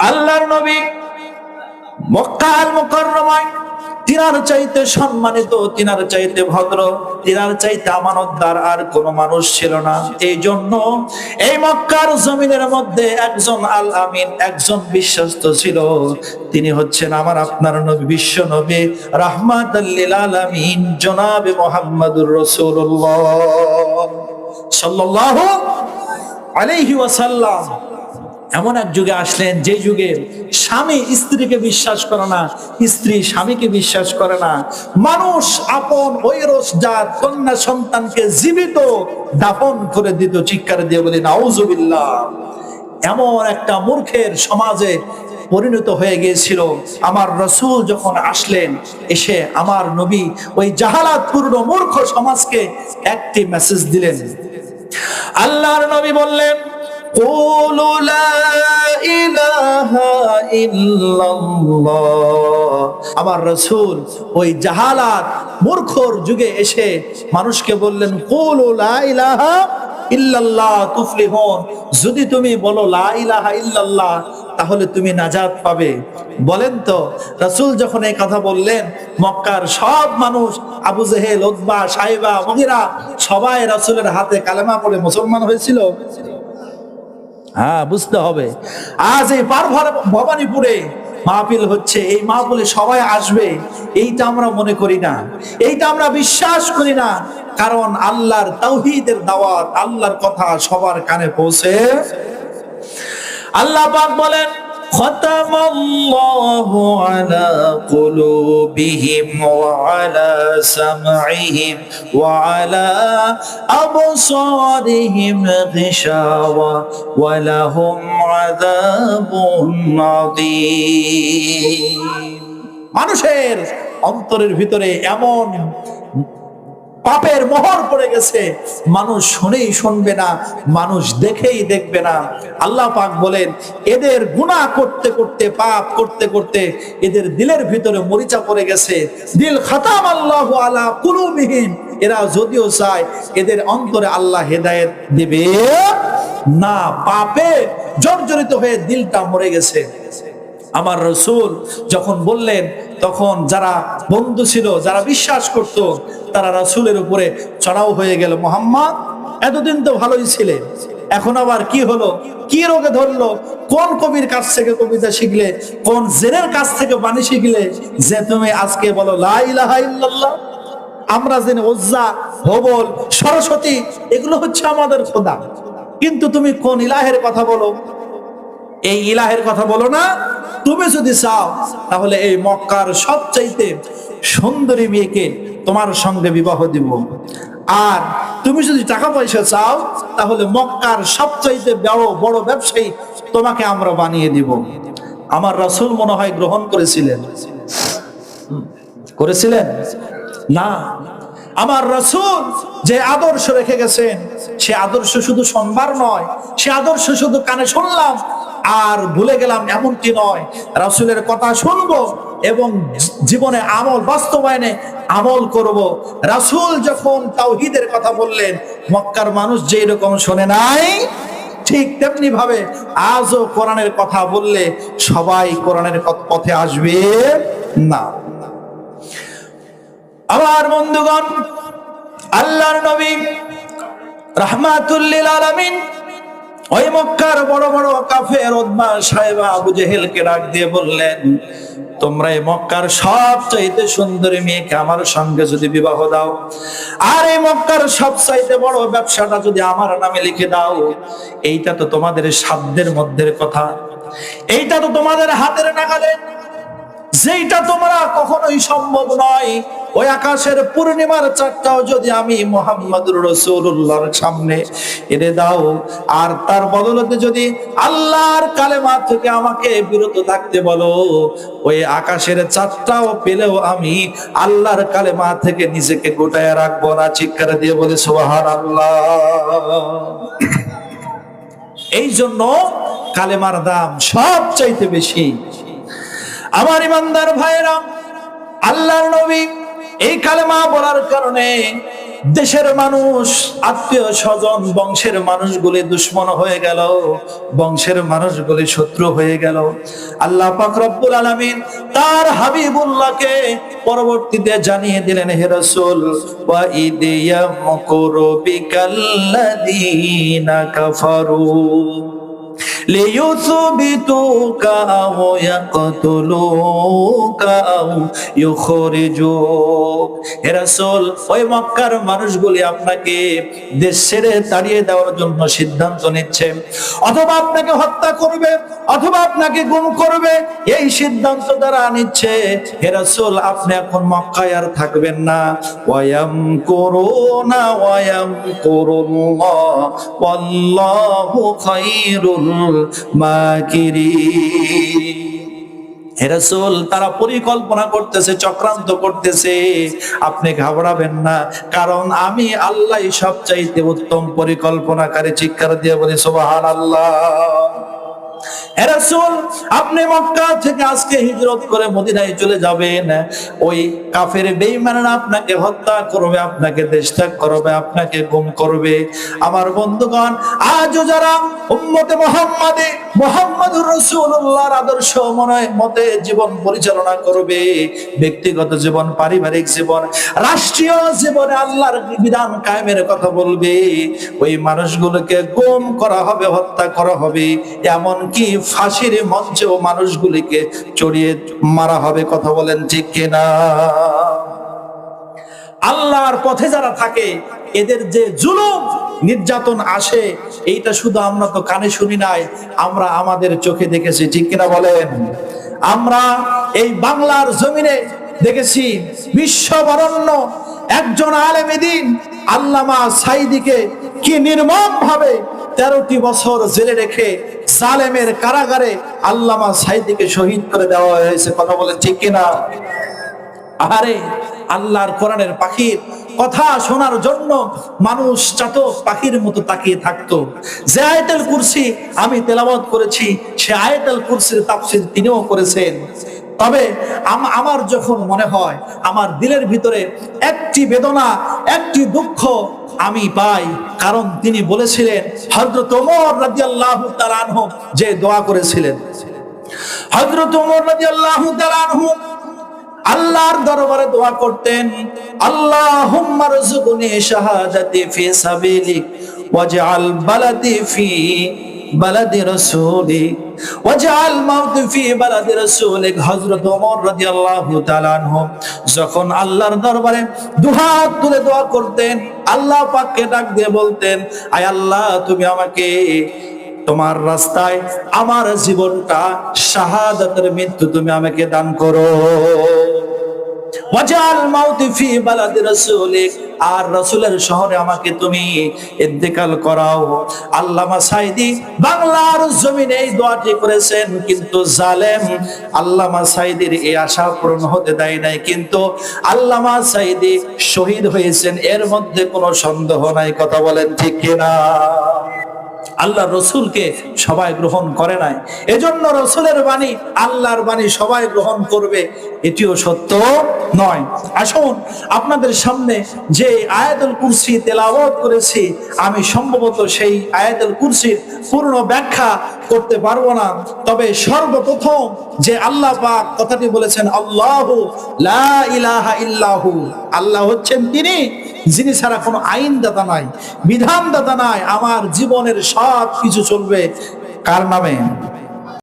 আল্লাহর নবী মক্কাল মুকাররমায় তিনার চাইতে সম্মানিত, তিনার চাইতে ভদ্র, তিনার চাইতে আমানতদার আর কোন মানুষ ছিল না। এই জন্য এই মক্কার জমিনের মধ্যে একজন আল আমিন, একজন বিশ্বস্ত ছিল। তিনি হচ্ছেন আমার আপনার নবী, বিশ্ব নবী রাহমাতাল লিল আলামিন জনাবে মুহাম্মদুর রাসূলুল্লাহ সাল্লাল্লাহু আলাইহি ওয়াসাল্লাম। এমন এক যুগে আসলেন যে যুগে স্বামী স্ত্রীকে বিশ্বাস করে না, স্ত্রী স্বামীকে বিশ্বাস করে না। মানুষ আপন ঐরসজাত কন্যা সন্তানকে জীবিত দাফন করে দিত। চিৎকার দিয়ে বলি নাউজুবিল্লাহ। এমন একটা মূর্খের সমাজে পরিণত হয়ে গিয়েছিল। আমার রাসূল যখন আসলেন, এসে আমার নবী ওই জাহালাতপূর্ণ মূর্খ সমাজকে একটি মেসেজ দিলেন। আল্লাহর নবী বললেন, قولوا لا إله إلا الله। আমার রাসূল ওই জাহালাত মূর্খর যুগে এসে মানুষকে বললেন, কুলু লা ইলাহা ইল্লাল্লাহ তুফলিহুন। যদি তুমি বলো লা ইলাহা ইল্লাল্লাহ তাহলে তুমি নাজাত পাবে। বলেন তো, রাসূল যখন এই কথা বললেন, মক্কার সব মানুষ আবু জেহেল, উতবা, সাইবা, মুগীরা সবাই রাসূলের হাতে কালেমা পড়ে মুসলমান হয়েছিল। হ্যাঁ, বুঝতে হবে। আজ এই ভবানীপুরে মাহফিল হচ্ছে, এই মাহফিলে সবাই আসবে, এইটা আমরা মনে করি না, এইটা আমরা বিশ্বাস করি না। কারণ আল্লাহর তাওহীদের দাওয়াত, আল্লাহর কথা সবার কানে পৌঁছে। আল্লাহ পাক বলেন, খতামাল্লাহু আলা কুলুবিহিম ওয়া আলা সামঈহিম ওয়া আলা আবসারিহিম গিশাওয়া ওয়া লাহুম আযাবুন আযীম। মানুষের অন্তরের ভিতরে এমন পাপের মোহর পড়ে গেছে, মানুষ শুনেই শুনবে না, মানুষ দেখেই দেখবে না। আল্লাহ পাক বলেন, এদের গুনাহ করতে করতে, পাপ করতে করতে এদের দিলের ভিতরে মরিচা পড়ে গেছে। দিল খাতাম আল্লাহু আলা কুলুবিহিম। এরা যদিও চায় এদের অন্তরে আল্লাহ হেদায়েত দিবে না, পাপে জর্জরিত হয়ে দিলটা মরে গেছে। আমার রাসূল যখন বললেন, তখন যারা বন্ধু ছিল, যারা বিশ্বাস করত, তারা রাসূলের উপরে চড়াও হয়ে গেল। মুহাম্মদ, এতদিন তো ভালোই ছিলেন, এখন আবার কি হলো? কি রোগে ধরলো? কোন কবির কাছ থেকে কবিতা শিখলে? কোন জেনের কাছ থেকে বাণী শিখলে যে তুমি আজকে বলো লা ইলাহা ইল্লাল্লাহ? আমরা জেনে উজ্জা, হবল, সরস্বতী এগুলো হচ্ছে আমাদের খোদা, কিন্তু তুমি কোন ইলাহের কথা বলো? এই ইলাহের কথা বলো না। তুমি যদি চাও তাহলে এই মক্কার সবচাইতে সুন্দরী মেয়েকে তোমার সঙ্গে বিবাহ দিব। আর তুমি যদি টাকা পয়সা চাও তাহলে মক্কার সবচাইতে বড় ব্যবসায়ী তোমাকে আমরা বানিয়ে দিব। আমার রাসূল মনে হয় গ্রহণ করেছিলেন না। আমার রাসূল যে আদর্শ রেখে গেছেন, সে আদর্শ শুধু শুনবার নয়, সে আদর্শ শুধু কানে শুনলাম আর ভুলে গেলাম এমনটি নয়। রাসূলের কথা শুনবো এবং জীবনে আমল, বাস্তবায়নে আমল করব। রাসূল যখন তাওহীদের কথা বললেন, মক্কার মানুষ যেই রকম শোনে নাই, ঠিক তেমনি ভাবে আজও কোরআনের কথা বললে সবাই কোরআনের পথে আসবে না। আমার বন্ধুগণ, আল্লাহর নবী রাহমাতুল লিল আলামিন ওই মক্কার বড় বড় কাফের, উতবা, সাইবা, আবু জেহেলকে ডাক দিয়ে বললেন, তোমরা এই মক্কার সবচাইতে সুন্দরী মেয়েকে আমার সঙ্গে যদি বিবাহ দাও, আর এই মক্কার সবচাইতে বড় ব্যবসাটা যদি আমার নামে লিখে দাও, এইটা তো তোমাদের সাধ্যের মধ্যের কথা, এইটা তো তোমাদের হাতের নাগালে, যেইটা তোমরা কখনোই সম্ভব নয়। ওই আকাশের পূর্ণিমার চাঁদটাও যদি আমি মুহাম্মদুর রাসূলুল্লাহর সামনে এনে দাও, আর তার বদলতে যদি আল্লাহর কালেমা থেকে আমাকে বিরত থাকতে বলো, ওই আকাশের চাঁদটাও পেলেও আমি আল্লাহর কালেমা থেকে নিজেকে গোটায় রাখবো না। চিৎকার দিয়ে বলে সুবহানাল্লাহ। এই জন্য কালেমার দাম সবচাইতে বেশি। আমার ইমানদার ভাইরা, আল্লাহর নবী এই কালেমা বলার কারণে দেশের মানুষ, আত্মীয় স্বজন, বংশের মানুষগুলি দুশ্মন হয়ে গেল, বংশের মানুষগুলি শত্রু হয়ে গেল। আল্লাহ পাক রব্বুল আলামিন তার হাবিবুল্লাহকে পরবর্তীতে জানিয়ে দিলেন, হে রাসূল, ওয়া ইদিয়ামকুরু বিকাল্লাযীনা কাফারু লিয়ুসবিতুকা আও ইয়াকতুলুকা আও ইউখরিজুক। হে রাসূল, ওই মক্কার মানুষগুলি আপনাকে দেশ ছেড়ে তাড়িয়ে দেওয়ার জন্য সিদ্ধান্ত নিচ্ছে, অথবা আপনাকে হত্যা করবে অথবা আপনাকে গুম করবে, এই সিদ্ধান্ত তারা নিচ্ছে। হে রাসূল, আপনি এখন মক্কায় আর থাকবেন না। ওয়ায়ামকুরুনা ওয়ায়ামকুরুল্লাহ ওয়াল্লাহু খায়রুল মাকিরিন। হে রাসূল, তারা পরিকল্পনা করতেছে, চক্রান্ত করতেছে, আপনি ঘাবড়াবেন না, কারণ আমি আল্লাহই সবচাইতে উত্তম পরিকল্পনাকারী। চিৎকার দিয়ে বলি সুবহানাল্লাহ। হে রাসূল, আপনি মক্কা থেকে আজকে হিজরত করে মদিনায় চলে যাবেন, ওই কাফের বেঈমানরা আপনাকে হত্যা করবে, আপনাকে দেশত্যাগ করবে, আপনাকে গুম করবে। আমার বন্ধুগণ, আজও যারা উম্মতে মুহাম্মাদে মুহাম্মদুর রাসূলুল্লাহর আদর্শ মতে জীবন পরিচালনা করবে, ব্যক্তিগত জীবন, পারিবারিক জীবন, রাষ্ট্রীয় জীবনে আল্লাহর বিধান কায়েমের কথা বলবে, ওই মানুষগুলোকে গুম করা হবে, হত্যা করা হবে, এমন কি ফাঁসির মঞ্চেও মানুষগুলিকে চড়িয়ে মারা হবে। কথা বলেন ঠিক কিনা? আল্লাহর পথে যারা থাকে এদের যে জুলুম নির্যাতন আসে, এইটা শুধু আমরা তো কানে শুনি নাই, আমরা আমাদের চোখে দেখেছি। ঠিক কিনা বলেন? আমরা এই বাংলার জমিনে দেখেছি বিশ্ববরণ্য একজন আলেমে দ্বীন আল্লামা সাঈদীকে কি নির্মম ভাবে 13টি বছর জেলে রেখে জালেমের কারাগারে আল্লামা সাঈদীকে শহীদ করে দেওয়া হয়েছে। কথা বলে ঠিক কিনা? আরে আল্লাহর কোরআনের পাখির কথা শোনার জন্য মানুষ চাতক পাখির মতো তাকিয়ে থাকতো। যে আয়াতুল কুরসি আমি তেলাওয়াত করেছি, সে আয়াতুল কুরসির তাফসীর তিনিও করেছেন। তবে আমার যখন মনে হয়, আমার দিলের ভিতরে একটি বেদনা, একটি দুঃখ আমি পাই, কারণ তিনি বলেছিলেন, হযরত ওমর রাদিয়াল্লাহু তাআলা আনহু যে দোয়া করেছিলেন, হযরত ওমর রাদিয়াল্লাহু তাআলা আনহু আল্লাহর দরবারে দোয়া করতেন, আল্লাহুম্মা রযুকনি শাহাদাতি ফি সাবিলিক ওয়াজআল বালাদি ফি বালাদি রাসূলিক ওয়াজআল মাউতি ফি বালাদি রাসূলিক। হযরত ওমর রাদিয়াল্লাহু তাআলা আনহু যখন আল্লাহর দরবারে দুহাত তুলে দোয়া করতেন, আল্লাহ পাককে ডাক দিয়ে বলতেন, আয় আল্লাহ, তুমি আমাকে তোমার রাস্তায় আমার জীবনটা শাহাদাতের মৃত্যু তুমি আমাকে দান করো। ওয়াজআল মাউতি ফি বালাদি রাসূলিক, আর রাসূলের শহরে আমাকে তুমি ইন্তেকাল করাও। আল্লামা সাঈদী বাংলার জমিনে এই দোয়াটি করেছেন, কিন্তু জালেম আল্লামা সাঈদীর এই আশা পূরণ হতে দেয় নাই, কিন্তু আল্লামা সাঈদী শহীদ হয়েছেন, এর মধ্যে কোনো সন্দেহ নাই। কথা বলেন ঠিক কিনা? আল্লাহ রসুলকে সবাই গ্রহণ করে নাই, এজন্য রসুলের বাণী, আল্লাহর বাণী সবাই গ্রহণ করবে এটিও সত্য নয়। আসুন, আপনাদের সামনে যে আয়াতুল কুরসি তেলাওয়াত করেছি, আমি সম্ভবত সেই আয়াতুল কুরসির পূর্ণ ব্যাখ্যা করতে পারবো না, তবে সর্বপ্রথম যে আল্লাহ পাক কথাটি বলেছেন, আল্লাহু লা ইলাহা ইল্লাহু, আল্লাহ হচ্ছেন তিনি যিনি ছাড়া কোনো আইনদাতা নাই, বিধানদাতা নাই, আমার জীবনের সব কিছু চলবে কার নামে?